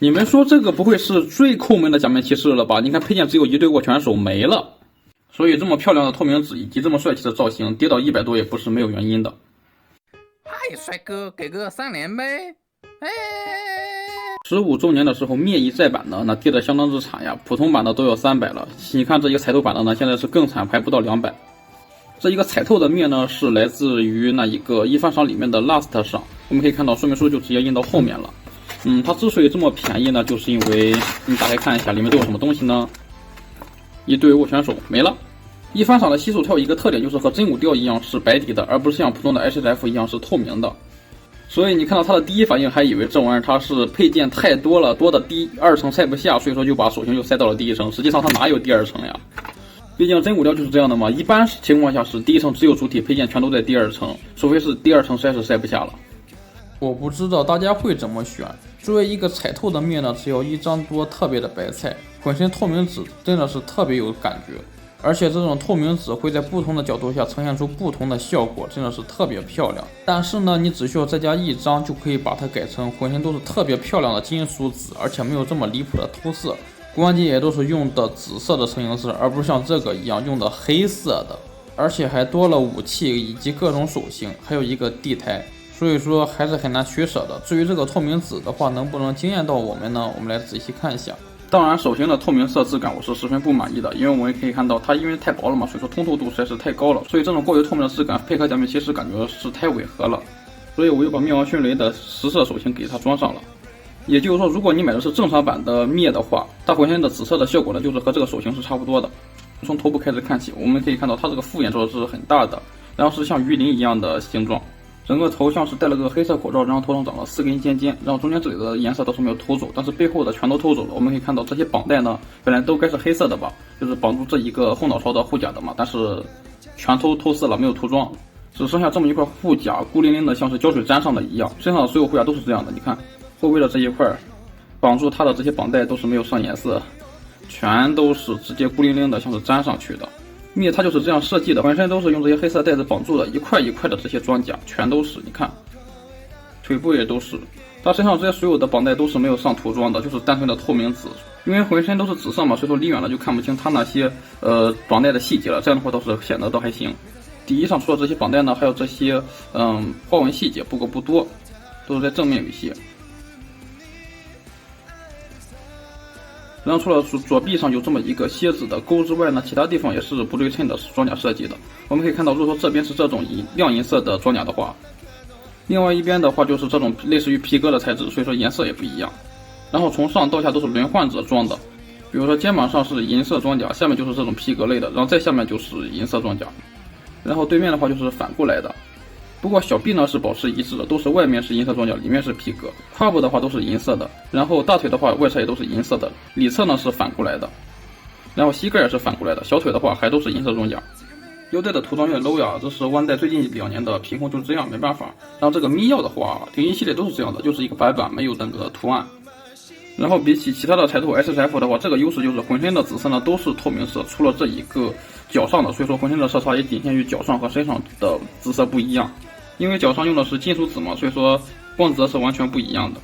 你们说这个不会是最抠门的假面骑士了吧？你看配件只有一对握拳手没了，所以这么漂亮的透明纸以及这么帅气的造型，跌到100多也不是没有原因的。嗨，帅哥，给个3连呗！哎，15周年的时候灭一再版的那跌得相当之惨呀，普通版的都要300了。你看这一个彩透版的呢，现在是更惨，还不到200。这一个彩透的灭呢，是来自于那一个一番赏里面的 Last 赏，我们可以看到说明书就直接印到后面了。它之所以这么便宜呢，就是因为你打开看一下里面都有什么东西呢？一对握拳手没了。一番赏的吸手套一个特点就是和真武调一样是白底的，而不是像普通的 HF 一样是透明的。所以你看到它的第一反应还以为这玩意儿它是配件太多了，多的第2层塞不下，所以说就把手型就塞到了第1层。实际上它哪有第2层呀？毕竟真武调就是这样的嘛，一般情况下是第1层只有主体，配件全都在第2层，除非是第2层塞是塞不下了。我不知道大家会怎么选。作为一个彩透的面呢，只要一张多特别的白菜，浑身透明纸真的是特别有感觉。而且这种透明纸会在不同的角度下呈现出不同的效果，真的是特别漂亮。但是呢，你只需要再加1张就可以把它改成浑身都是特别漂亮的金属纸，而且没有这么离谱的透色。关节也都是用的紫色的成型色，而不是像这个一样用的黑色的。而且还多了武器以及各种手型，还有一个地台，所以说还是很难取舍的。至于这个透明纸的话，能不能惊艳到我们呢？我们来仔细看一下。当然，手型的透明色质感我是十分不满意的，因为我们可以看到它因为太薄了嘛，所以说通透度实在是太高了，所以这种过于透明的质感配合假面骑士感觉是太违和了，所以我又把灭亡迅雷的10色手型给它装上了。也就是说，如果你买的是正常版的灭的话，它浑身的紫色的效果呢，就是和这个手型是差不多的。从头部开始看起，我们可以看到它这个复眼做的是很大的，然后是像鱼鳞一样的形状。整个头像是戴了个黑色口罩，然后头上长了4根尖尖，然后中间这里的颜色倒是没有偷走，但是背后的全都偷走了。我们可以看到这些绑带呢，本来都该是黑色的吧，就是绑住这一个后脑勺的护甲的嘛，但是全偷色了，没有涂装，只剩下这么一块护甲，孤零零的像是胶水粘上的一样。身上的所有护甲都是这样的，你看后背的这一块绑住它的这些绑带都是没有上颜色，全都是直接孤零零的像是粘上去的。灭它就是这样设计的，浑身都是用这些黑色带子绑住的，一块一块的这些装甲全都是，你看，腿部也都是，它身上这些所有的绑带都是没有上涂装的，就是单纯的透明纸。因为浑身都是紫色嘛，所以说离远了就看不清它那些绑带的细节了，这样的话倒是显得倒还行。底衣上除了这些绑带呢，还有这些花纹细节，不过不多，都是在正面有一些。然后除了左臂上有这么一个蝎子的钩之外呢，其他地方也是不对称的装甲设计的。我们可以看到，如果说这边是这种亮银色的装甲的话，另外一边的话就是这种类似于皮革的材质，所以说颜色也不一样。然后从上到下都是轮换着装的，比如说肩膀上是银色装甲，下面就是这种皮革类的，然后再下面就是银色装甲，然后对面的话就是反过来的。不过小臂呢是保持一致的，都是外面是银色装甲，里面是皮革。胯部的话都是银色的，然后大腿的话外侧也都是银色的，里侧呢是反过来的，然后膝盖也是反过来的，小腿的话还都是银色装甲。腰带的涂装越 low 呀，这是湾带最近2年的屏风就是这样，没办法。然后这个咪药的话，顶级系列都是这样的，就是一个白板没有那个图案。然后比起其他的彩透 SSF 的话，这个优势就是浑身的紫色呢都是透明色，除了这一个脚上的，所以说浑身的色差也仅限于脚上和身上的紫色不一样。因为脚上用的是金属紫嘛，所以说光泽是完全不一样的。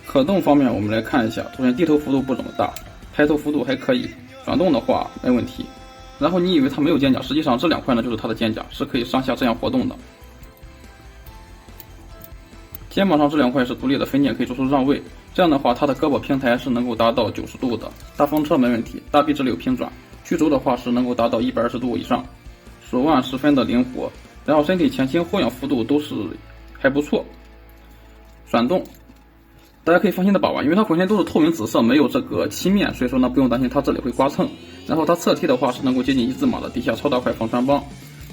可动方面我们来看一下，首先低头幅度不怎么大，抬头幅度还可以，转动的话没问题。然后你以为它没有肩胛，实际上这2块呢就是它的肩胛，是可以上下这样活动的。肩膀上这2块是独立的分件，可以做出让位，这样的话它的胳膊平台是能够达到90度的，大风车没问题，大臂这里有平转，曲轴的话是能够达到120度以上，手腕十分的灵活，然后身体前倾后仰幅度都是还不错。转动大家可以放心的把玩，因为它浑身都是透明紫色，没有这个漆面，所以说呢不用担心它这里会刮蹭。然后它侧踢的话是能够接近1字马的，底下超大块防穿帮。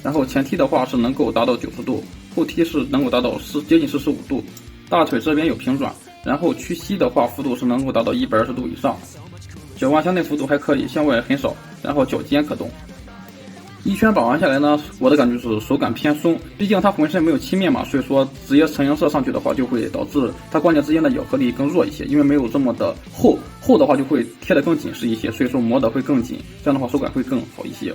然后前踢的话是能够达到90度，后踢是能够达到接近45度。大腿这边有平转，然后屈膝的话幅度是能够达到120度以上。脚腕向内幅度还可以，向外很少，然后脚尖可动。一圈把玩下来呢，我的感觉是手感偏松，毕竟它浑身没有漆面嘛，所以说直接成颜色上去的话，就会导致它关节之间的咬合力更弱一些，因为没有这么的厚的话就会贴得更紧实一些，所以说磨得会更紧，这样的话手感会更好一些。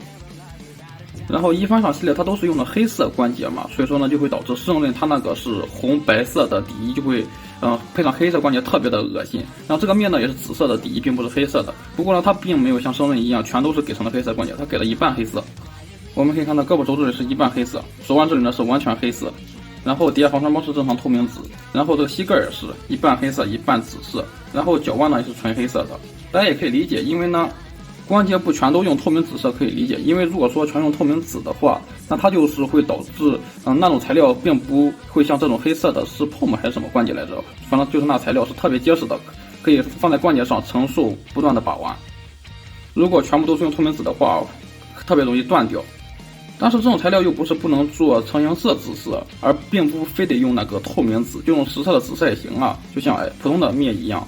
然后一番赏系列它都是用的黑色关节嘛，所以说呢就会导致圣刃它那个是红白色的底衣，就会配上黑色关节特别的恶心。然后这个灭呢也是紫色的底衣，并不是黑色的。不过呢它并没有像圣刃一样全都是给成了黑色关节，它给了一半黑色。我们可以看到胳膊肘这里是一半黑色，手腕这里呢是完全黑色，然后底下防穿帮是正常透明紫，然后这个膝盖也是一半黑色一半紫色，然后脚腕呢也是纯黑色的。大家也可以理解，因为呢关节部全都用透明紫色可以理解，因为如果说全用透明紫的话，那它就是会导致那种材料并不会像这种黑色的是 POM 还是什么关节来着，反正就是那材料是特别结实的，可以放在关节上承受不断的把玩。如果全部都是用透明紫的话，特别容易断掉。但是这种材料又不是不能做成银色紫色，而并不非得用那个透明紫，就用实色的紫色也行啊，就像普通的灭一样。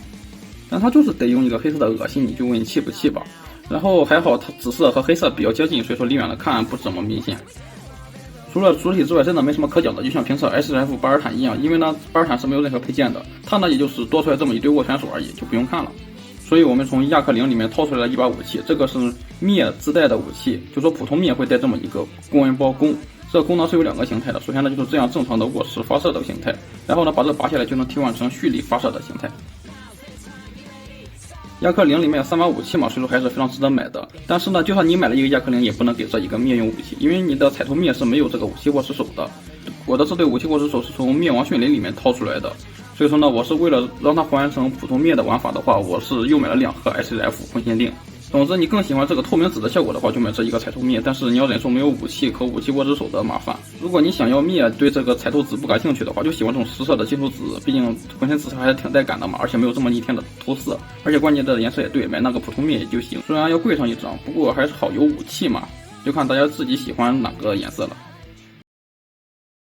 但它就是得用一个黑色的恶心，你就问你气不气吧。然后还好它紫色和黑色比较接近，所以说离远了看不怎么明显。除了主体之外，真的没什么可讲的，就像评测 SRF 巴尔坦一样，因为呢巴尔坦是没有任何配件的，它呢也就是多出来这么一堆握拳手而已，就不用看了。所以我们从亚克零里面掏出来了一把武器，这个是灭自带的武器，就说普通灭会带这么一个公文包弓。这个弓呢是有两个形态的，首先呢就是这样正常的握持发射的形态，然后呢把这个拔下来就能替换成蓄力发射的形态。亚克零里面有3把武器嘛，所以说还是非常值得买的。但是呢，就算你买了一个亚克零，也不能给这一个灭用武器，因为你的彩头灭是没有这个武器握持手的。我的这对武器握持手是从灭亡迅雷里面掏出来的，所以说呢，我是为了让它还原成普通灭的玩法的话，我是又买了2盒 SRF 混限定。总之，你更喜欢这个透明紫的效果的话，就买这一个彩头灭，但是你要忍受没有武器和武器握持手的麻烦。如果你想要灭对这个彩头紫不感兴趣的话，就喜欢这种实色的金属紫，毕竟浑身紫色还是挺带感的嘛，而且没有这么逆天的头色，而且关键的颜色也对，买那个普通灭也就行。虽然要贵上一张，不过还是好有武器嘛，就看大家自己喜欢哪个颜色了。